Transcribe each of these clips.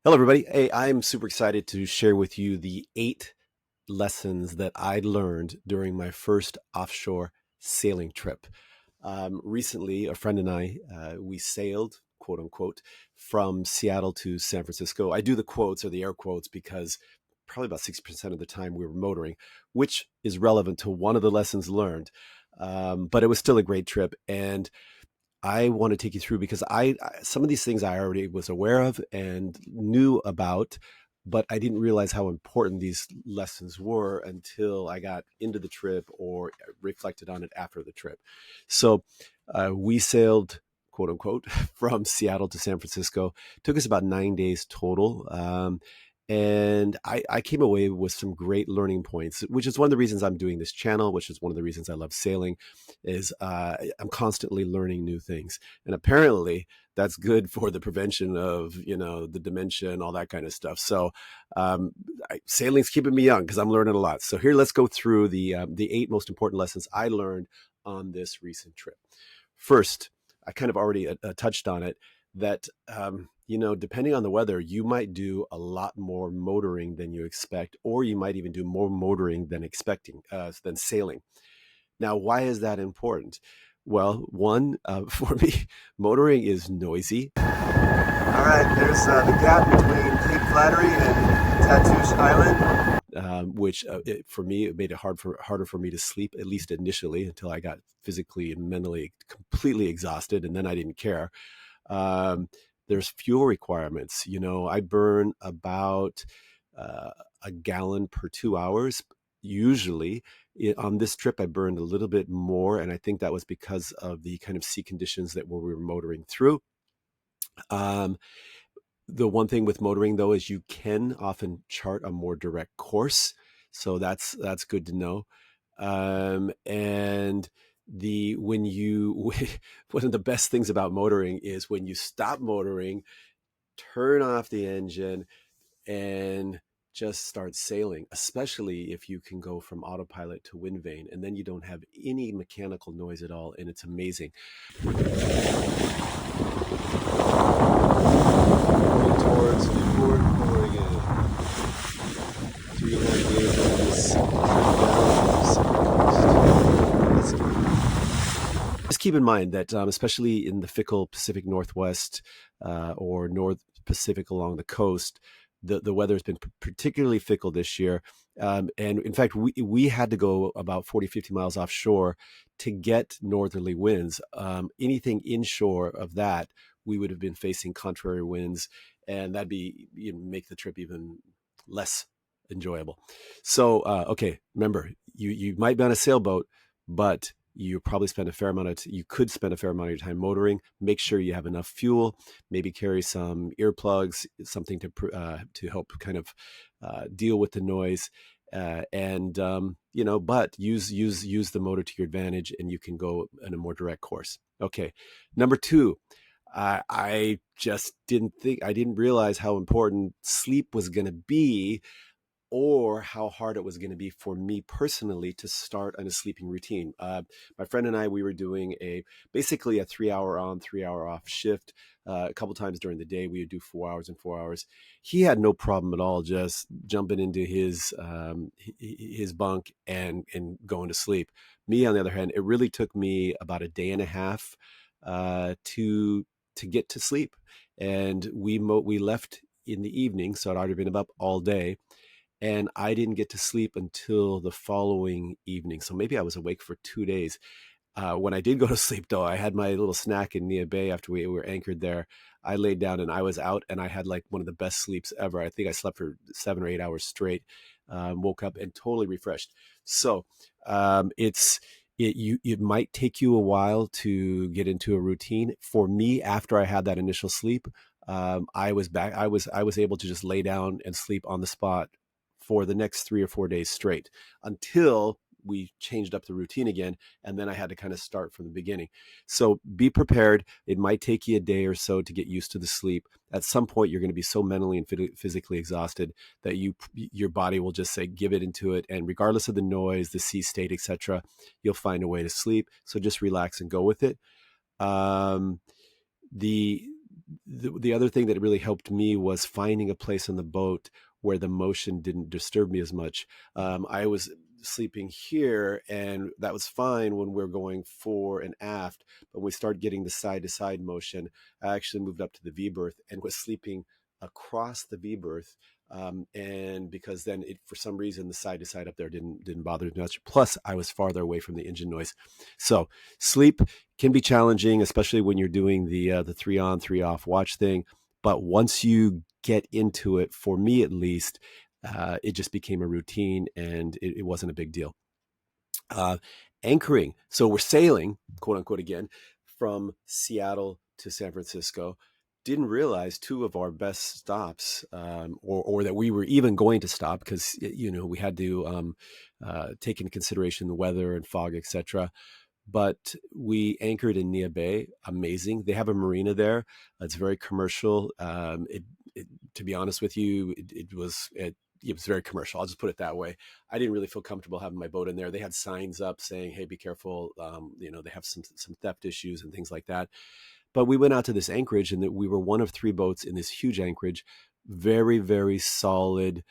Hello, everybody. Hey, I'm super excited to share with you the 8 lessons that I learned during my first offshore sailing trip. Recently, a friend and I, we sailed, quote unquote, from Seattle to San Francisco. I do the quotes or the air quotes because probably about 60% of the time we were motoring, which is relevant to one of the lessons learned. But it was still a great trip. And I want to take you through because some of these things I already was aware of and knew about, but I didn't realize how important these lessons were until I got into the trip or reflected on it after the trip. So we sailed, quote unquote, from Seattle to San Francisco. It took us about 9 days total. And I came away with some great learning points, which is one of the reasons I'm doing this channel, which is one of the reasons I love sailing is I'm constantly learning new things. And apparently that's good for the prevention of, the dementia and all that kind of stuff. So sailing's keeping me young because I'm learning a lot. So here, let's go through the 8 most important lessons I learned on this recent trip. First, I kind of already touched on it that, depending on the weather, you might do a lot more motoring than you expect, or you might even do more motoring than sailing. Now, why is that important? Well, one, for me, motoring is noisy. All right, there's the gap between Cape Flattery and Tatoosh Island, which for me, it made it harder for me to sleep, at least initially, until I got physically and mentally completely exhausted, and then I didn't care. Um, there's fuel requirements. I burn about uh, a gallon per 2 hours. Usually on this trip, I burned a little bit more. And I think that was because of the kind of sea conditions that we were motoring through. Um, the one thing with motoring, though, is you can often chart a more direct course. So that's good to know. And the when you one of the best things about motoring is when you stop motoring, turn off the engine, and just start sailing, especially if you can go from autopilot to wind vane, and then you don't have any mechanical noise at all, and it's amazing. Moving towards Newport, Oregon. 3.5 days on this just keep in mind that, especially in the fickle Pacific Northwest or North Pacific along the coast, the weather has been particularly fickle this year. And in fact, we had to go about 40, 50 miles offshore to get northerly winds. Anything inshore of that, we would have been facing contrary winds, and that'd be make the trip even less enjoyable. So, okay, remember, you might be on a sailboat, but you could spend a fair amount of your time motoring. Make sure you have enough fuel. Maybe carry some earplugs, something to help kind of deal with the noise. And but use the motor to your advantage, and you can go in a more direct course. Okay, number two, I just I didn't realize how important sleep was going to be, or how hard it was going to be for me personally to start on a sleeping routine. My friend and I, we were doing basically a 3 hour on, 3 hour off shift. A couple times during the day, we would do 4 hours and 4 hours. He had no problem at all just jumping into his bunk and going to sleep. Me, on the other hand, it really took me about a day and a half to get to sleep, and we left in the evening, so I'd already been up all day, and I didn't get to sleep until the following evening. So maybe I was awake for 2 days. When I did go to sleep, though, I had my little snack in Nia Bay after we were anchored there. I laid down and I was out, and I had like one of the best sleeps ever. I think I slept for 7 or 8 hours straight. Woke up and totally refreshed. So it might take you a while to get into a routine. For me, after I had that initial sleep, I was back. I was able to just lay down and sleep on the spot for the next 3 or 4 days straight until we changed up the routine again. And then I had to kind of start from the beginning. So be prepared. It might take you a day or so to get used to the sleep. At some point, you're going to be so mentally and physically exhausted that your body will just say, give it into it. And regardless of the noise, the sea state, etc., you'll find a way to sleep. So just relax and go with it. Um, the The other thing that really helped me was finding a place on the boat where the motion didn't disturb me as much. I was sleeping here, and that was fine when we're going fore and aft. But when we started getting the side to side motion, I actually moved up to the V berth and was sleeping across the V berth. And because then it, for some reason, the side to side up there didn't bother me much. Plus, I was farther away from the engine noise. So sleep can be challenging, especially when you're doing the 3 on 3 off watch thing. But once you get into it, for me at least, it just became a routine, and it wasn't a big deal. Uh, Anchoring. So we're sailing, quote unquote, again, from Seattle to San Francisco. Didn't realize two of our best stops, or that we were even going to stop, because we had to take into consideration the weather and fog, etc. But we anchored in Nia Bay. Amazing. They have a marina there. It's very commercial. To be honest with you, it was very commercial. I'll just put it that way. I didn't really feel comfortable having my boat in there. They had signs up saying, "Hey, be careful." They have some theft issues and things like that. But we went out to this anchorage, and we were one of three boats in this huge anchorage, very, very solid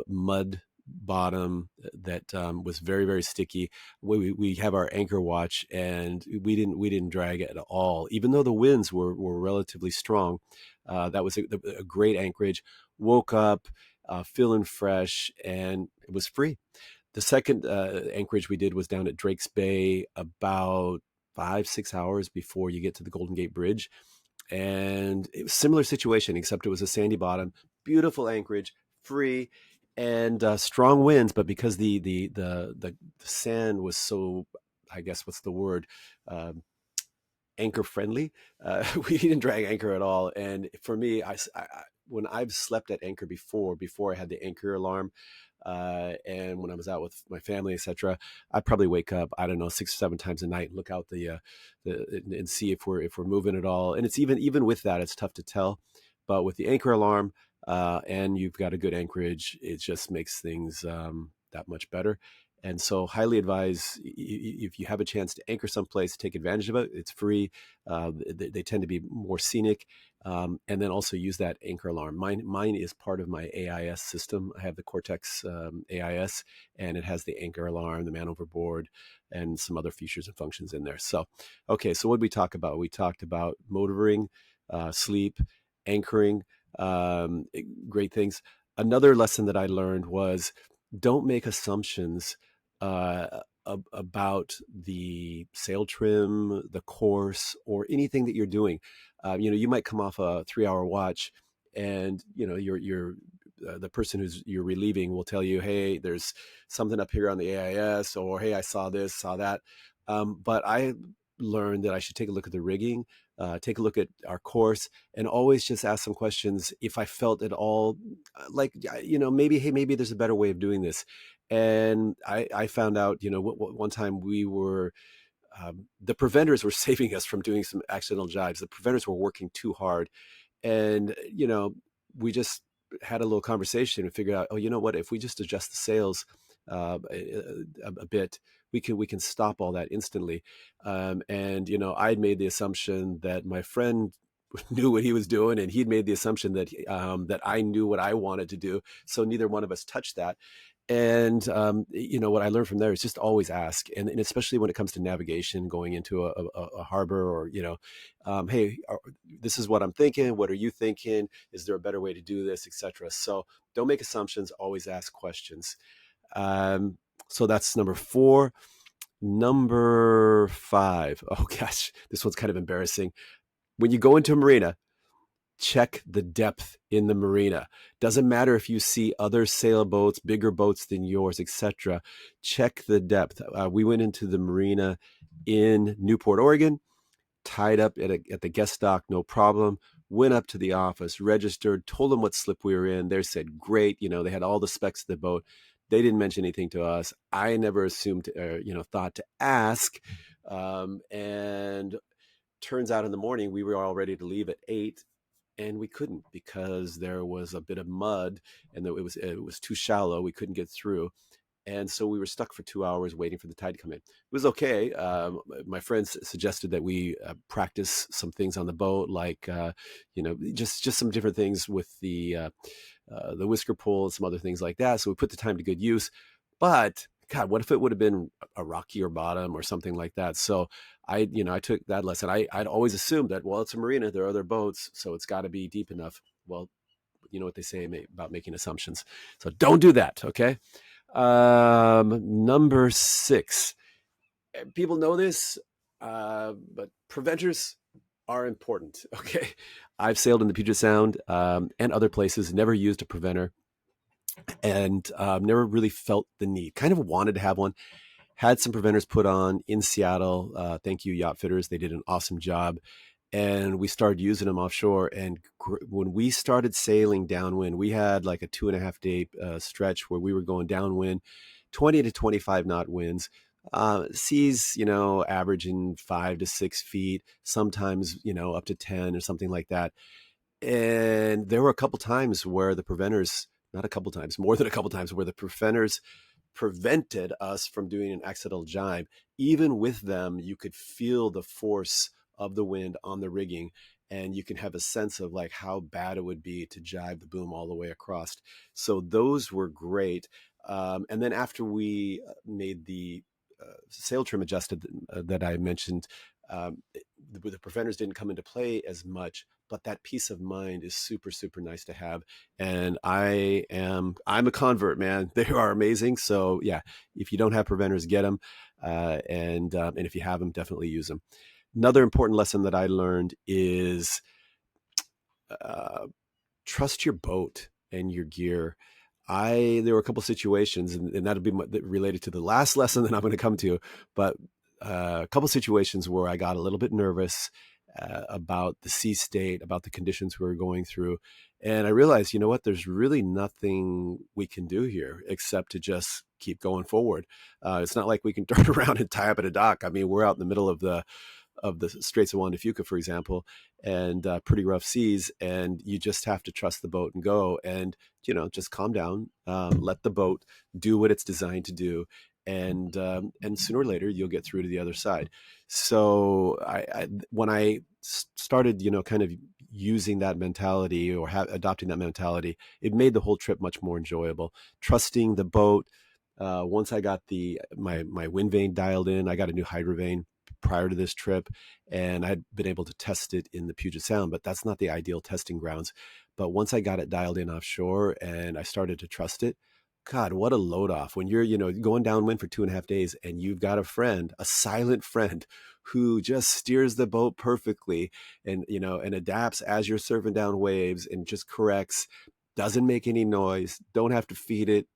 mud bottom that was very, very sticky. We have our anchor watch, and we didn't drag at all, even though the winds were relatively strong. That was a great anchorage. Woke up feeling fresh, and it was free. The second anchorage we did was down at Drake's Bay, about 5 6 hours before you get to the Golden Gate Bridge, and it was a similar situation, except it was a sandy bottom, beautiful anchorage, free, and strong winds. But because the sand was so, I guess, what's the word, um, anchor friendly, we didn't drag anchor at all. And for me, when I've slept at anchor before I had the anchor alarm, and when I was out with my family, etc., I'd probably wake up, I don't know, 6 or 7 times a night, look out and see if we're moving at all. And it's even with that, it's tough to tell. But with the anchor alarm, and you've got a good anchorage, it just makes things that much better. And so, highly advise, if you have a chance to anchor someplace, take advantage of it. It's free. They tend to be more scenic, and then also use that anchor alarm. Mine is part of my AIS system. I have the Cortex AIS, and it has the anchor alarm, the man overboard, and some other features and functions in there. So, okay, so what did we talk about? We talked about motoring, sleep, anchoring, um, great things. Another lesson that I learned was, don't make assumptions about the sail trim, the course, or anything that you're doing. You might come off a 3 hour watch, and the person who's you're relieving will tell you, "Hey, there's something up here on the AIS," or "Hey, I saw this, saw that." But I learned that I should take a look at the rigging, take a look at our course, and always just ask some questions if I felt at all like, maybe, hey, maybe there's a better way of doing this. And I found out, one time we were, the preventers were saving us from doing some accidental jives. The preventers were working too hard, and we just had a little conversation and figured out, oh, you know what, if we just adjust the sails a bit, we can stop all that instantly. And I'd made the assumption that my friend knew what he was doing, and he'd made the assumption that I knew what I wanted to do, so neither one of us touched that. And what I learned from there is just always ask, and especially when it comes to navigation, going into a harbor, or hey, this is what I'm thinking. What are you thinking? Is there a better way to do this, etc.? So don't make assumptions. Always ask questions. Um, so that's number four. Number five. Oh gosh, this one's kind of embarrassing. When you go into a marina, check the depth in the marina. Doesn't matter if you see other sailboats, bigger boats than yours, etc. Check the depth. We went into the marina in Newport, Oregon, tied up at the guest dock, no problem. Went up to the office, registered, told them what slip we were in. They said, great. They had all the specs of the boat. They didn't mention anything to us. I never assumed, thought to ask. And turns out in the morning, we were all ready to leave at 8, and we couldn't, because there was a bit of mud, and it was too shallow. We couldn't get through. And so we were stuck for 2 hours waiting for the tide to come in. It was okay. My friends suggested that we practice some things on the boat, like just some different things with the whisker pull and some other things like that. So we put the time to good use. But God, what if it would have been a rockier bottom or something like that? So I took that lesson. I'd always assumed that, well, it's a marina, there are other boats, so it's got to be deep enough. Well, you know what they say about making assumptions. So don't do that. Okay. Number 6. People know this, but preventers are important. Okay. I've sailed in the Puget Sound and other places, never used a preventer, and never really felt the need. Kind of wanted to have one. Had some preventers put on in Seattle. Thank you, Yacht Fitters. They did an awesome job. And we started using them offshore. And when we started sailing downwind, we had like a 2.5 day stretch where we were going downwind, 20 to 25 knot winds. Seas, averaging 5 to 6 feet, sometimes, up to 10 or something like that. And there were a couple times where the preventers, not a couple times, more than a couple times, where the preventers prevented us from doing an accidental jibe. Even with them, you could feel the force of the wind on the rigging, and you can have a sense of like how bad it would be to jibe the boom all the way across. So those were great. And then after we made the sail trim adjusted that I mentioned, the preventers didn't come into play as much, but that peace of mind is super, super nice to have. And I'm a convert, man. They are amazing. So yeah, if you don't have preventers, get them. And if you have them, definitely use them. Another important lesson that I learned is uh, trust your boat and your gear. There were a couple situations, and that'll be related to the last lesson that I'm going to come to, but a couple situations where I got a little bit nervous about the sea state, about the conditions we were going through. And I realized, you know what, there's really nothing we can do here except to just keep going forward. It's not like we can turn around and tie up at a dock. I mean, we're out in the middle of the Straits of Juan de Fuca, for example, and pretty rough seas, and you just have to trust the boat and go, and just calm down, let the boat do what it's designed to do, and sooner or later you'll get through to the other side. So when I started, kind of using that mentality or adopting that mentality, it made the whole trip much more enjoyable. Trusting the boat. Once I got my wind vane dialed in, I got a new hydro vane prior to this trip, and I'd been able to test it in the Puget Sound, but that's not the ideal testing grounds. But once I got it dialed in offshore and I started to trust it, God, what a load off when you're, going downwind for 2.5 days and you've got a friend, a silent friend who just steers the boat perfectly and adapts as you're surfing down waves and just corrects, doesn't make any noise, don't have to feed it.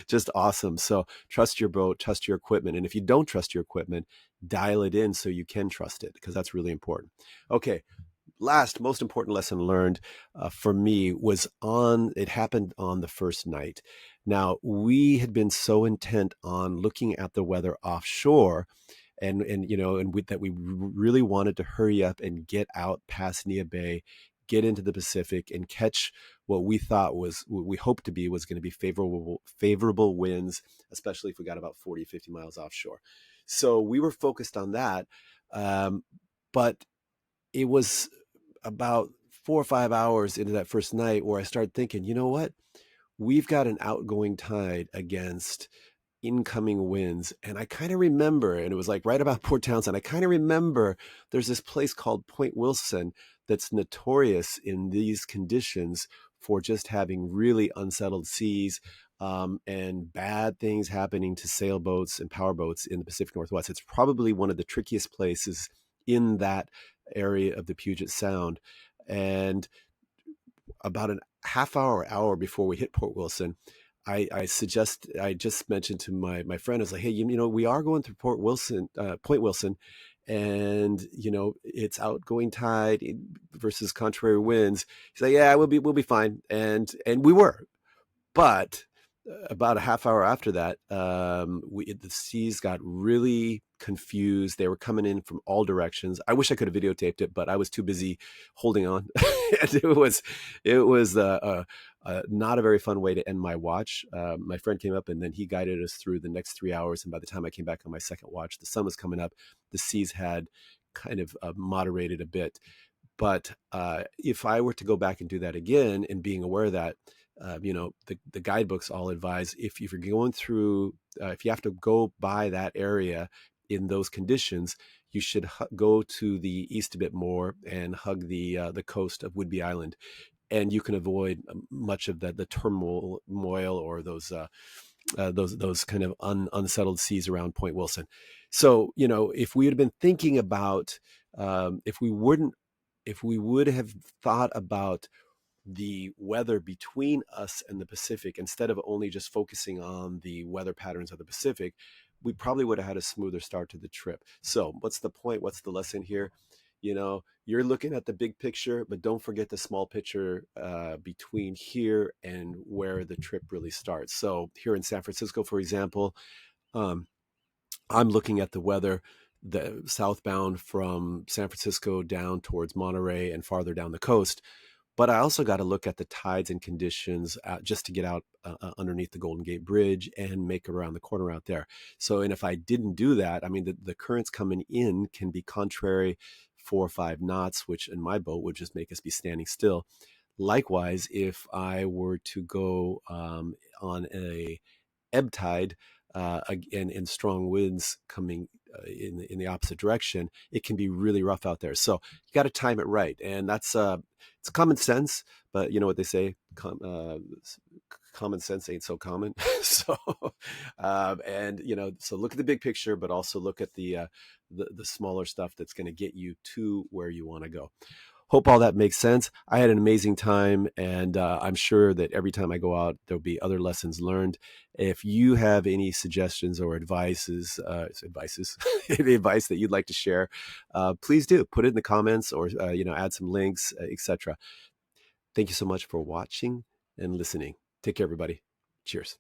Just awesome. So trust your boat, trust your equipment. And if you don't trust your equipment, dial it in so you can trust it, because that's really important. Okay. Last, most important lesson learned for me it happened on the first night. Now, we had been so intent on looking at the weather offshore that we really wanted to hurry up and get out past Nia Bay, get into the Pacific, and catch what we hoped to be was going to be favorable winds, especially if we got about 40, 50 miles offshore. So we were focused on that. But it was about 4 or 5 hours into that first night where I started thinking, you know what? We've got an outgoing tide against incoming winds. And I kind of remember, and it was like right about Port Townsend, I kind of remember there's this place called Point Wilson that's notorious in these conditions for just having really unsettled seas, and bad things happening to sailboats and powerboats in the Pacific Northwest. It's probably one of the trickiest places in that area of the Puget Sound. And about an hour before we hit Port Wilson, I just mentioned to my friend, I was like, hey, we are going through Point Wilson, and it's outgoing tide versus contrary winds. He's like, yeah, we'll be fine, and we were, but about a half hour after that, the seas got really confused. They were coming in from all directions. I wish I could have videotaped it, but I was too busy holding on. And it was not a very fun way to end my watch. My friend came up and then he guided us through the next 3 hours. And by the time I came back on my second watch, the sun was coming up. The seas had kind of moderated a bit. But if I were to go back and do that again, and being aware of that, the guidebooks all advise, if you're going through, if you have to go by that area in those conditions, you should go to the east a bit more and hug the coast of Whidbey Island, and you can avoid much of the turmoil or those kind of unsettled seas around Point Wilson. So if we had been thinking about, if we would have thought about the weather between us and the Pacific, instead of only just focusing on the weather patterns of the Pacific, we probably would have had a smoother start to the trip. So, what's the point? What's the lesson here? You're looking at the big picture, but don't forget the small picture between here and where the trip really starts. So, here in San Francisco, for example, um, I'm looking at the weather, the southbound from San Francisco down towards Monterey and farther down the coast. But I also got to look at the tides and conditions just to get out underneath the Golden Gate Bridge and make it around the corner out there. So, and if I didn't do that, I mean, the currents coming in can be contrary 4 or 5 knots, which in my boat would just make us be standing still. Likewise, if I were to go on a ebb tide and strong winds coming in the opposite direction, it can be really rough out there. So you got to time it right, and that's it's common sense. But you know what they say: common sense ain't so common. So, and so look at the big picture, but also look at the smaller stuff that's going to get you to where you want to go. Hope all that makes sense. I had an amazing time, and I'm sure that every time I go out, there'll be other lessons learned. If you have any suggestions or any advice that you'd like to share, please do put it in the comments, or add some links, etc. Thank you so much for watching and listening. Take care, everybody. Cheers.